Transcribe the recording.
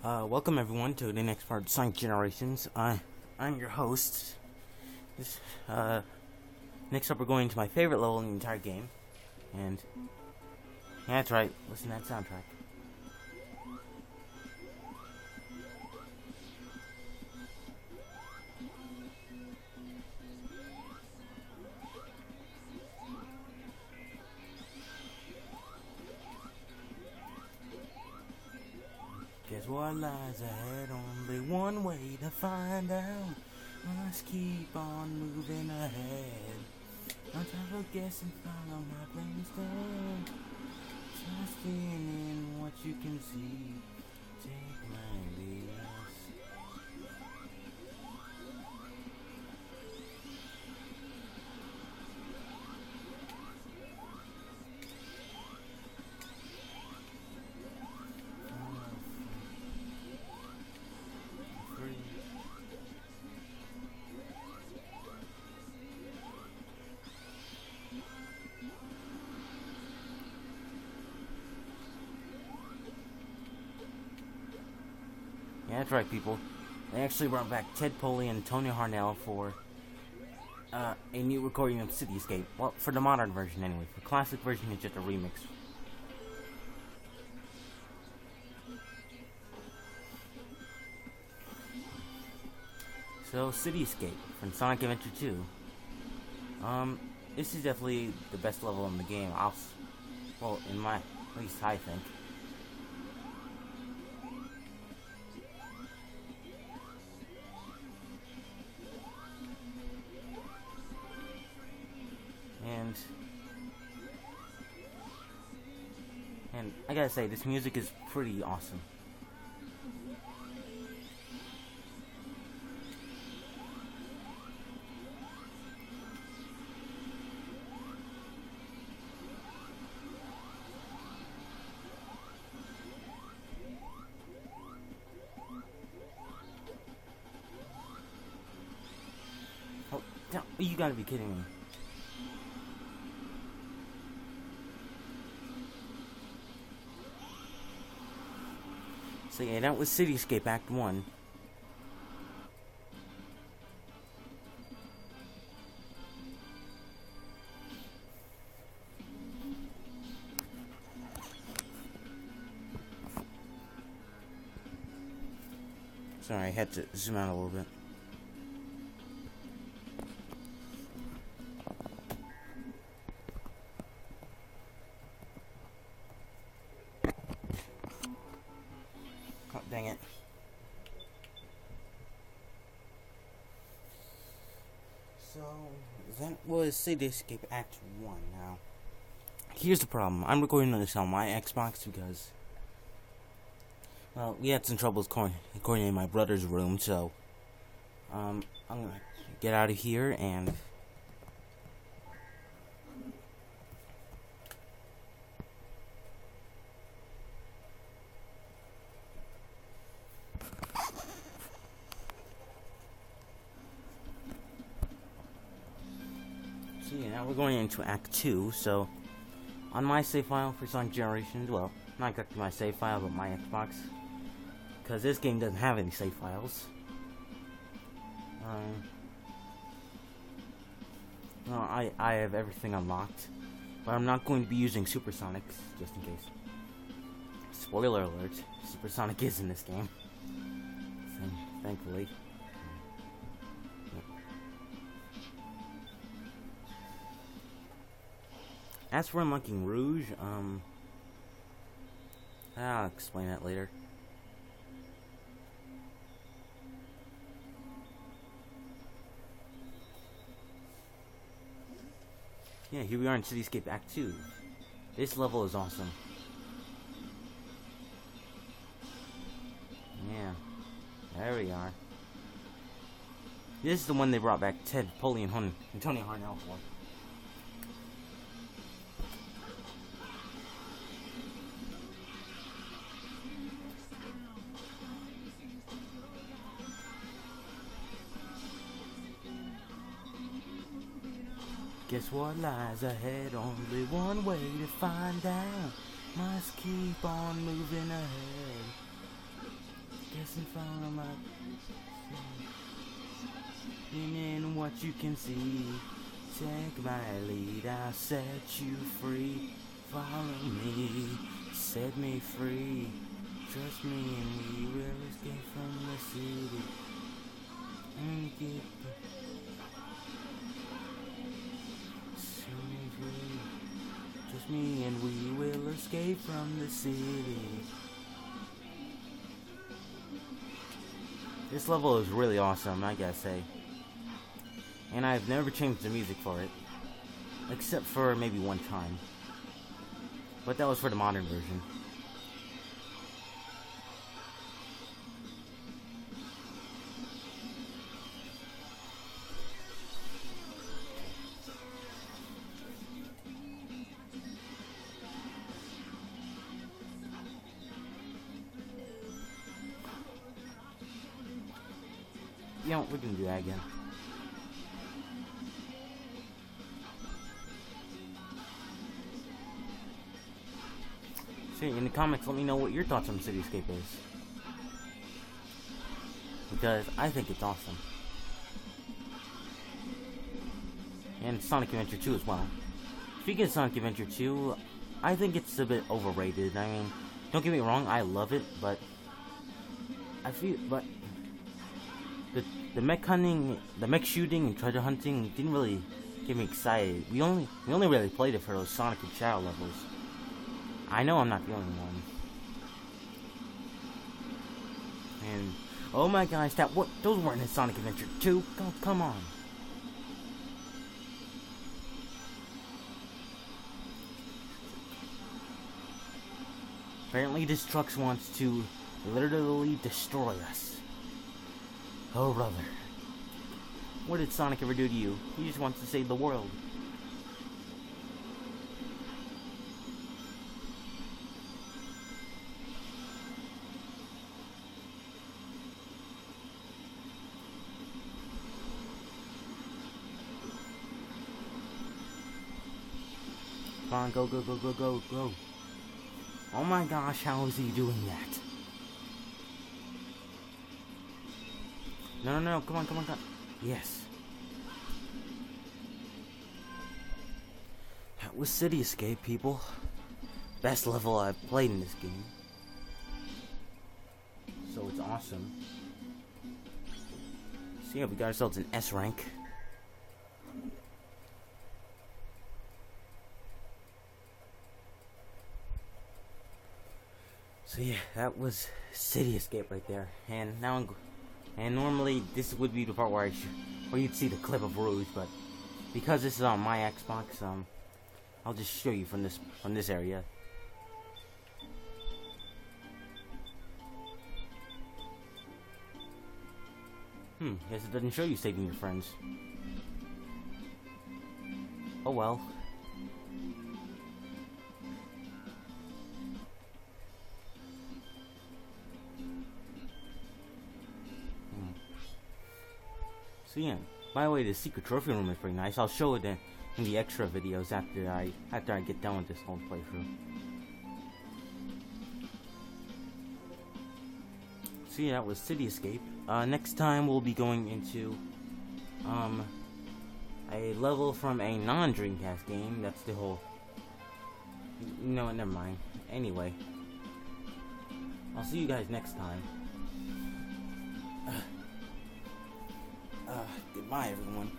Welcome everyone to the next part of Sonic Generations. I'm your host. This, next up we're going to my favorite level in the entire game. And, yeah, that's right, listen to that soundtrack. Guess what lies ahead? Only one way to find out. Must keep on moving ahead. Don't ever guess and follow my plan instead. Trusting in what you can see. Take my lead. Yeah, that's right, people. They actually brought back Ted Poley and Tony Harnell for a new recording of Cityscape. Well, for the modern version, anyway. The classic version is just a remix. So, Cityscape from Sonic Adventure 2. This is definitely the best level in the game. Well, at least I think. And I gotta say, this music is pretty awesome. Oh, you gotta be kidding me. So yeah, that was Cityscape Act 1. Sorry, I had to zoom out a little bit. Oh, dang it. So, that was Cityscape Act 1. Now, here's the problem. I'm recording this on my Xbox because, well, we had some troubles coordinating my brother's room, so, I'm gonna get out of here and... So yeah, now we're going into Act 2, so on my save file for Sonic Generations, well, not exactly my save file, but my Xbox, because this game doesn't have any save files. Well, I have everything unlocked, but I'm not going to be using Supersonics, just in case. Spoiler alert, Supersonic is in this game, thankfully. As for unlocking Rouge, I'll explain that later. Yeah, here we are in Cityscape Act 2. This level is awesome. Yeah, there we are. This is the one they brought back Ted Poley and Tony Harnell for. Guess what lies ahead? Only one way to find out. Must keep on moving ahead. guess and follow my in what you can see. Take my lead, I'll set you free. Follow me, set me free. Trust me and we will escape from the city. And get set me free. Trust me and we will escape from the city. This level is really awesome, I gotta say. And I've never changed the music for it. Except for maybe one time. But that was for the modern version. You know, we can do that again. See, in the comments, let me know what your thoughts on Cityscape is. Because I think it's awesome. And Sonic Adventure 2 as well. Speaking of Sonic Adventure 2, I think it's a bit overrated. I mean, don't get me wrong, I love it, but the mech hunting, the mech shooting and treasure hunting didn't really get me excited. We only really played it for those Sonic and Shadow levels. I know I'm not the only one. And oh my gosh, those weren't in Sonic Adventure 2. Come on. Apparently this truck wants to literally destroy us. Oh brother. What did Sonic ever do to you? He just wants to save the world. Come on, go, go, go, go, go, go. Oh my gosh, how is he doing that? No, no, no, come on, come on, come on. Yes. That was City Escape, people. Best level I've played in this game. So it's awesome. So yeah, we got ourselves an S rank. So yeah, that was City Escape right there. And now normally this would be the part where you'd see the clip of Rouge, but because this is on my Xbox, I'll just show you from this area. Guess it doesn't show you saving your friends. Oh well. So yeah, by the way, the secret trophy room is pretty nice. I'll show it in the extra videos after I get done with this whole playthrough. So yeah, that was City Escape. Next time we'll be going into a level from a non-Dreamcast game. That's the whole. No, never mind. Anyway, I'll see you guys next time. Goodbye, everyone.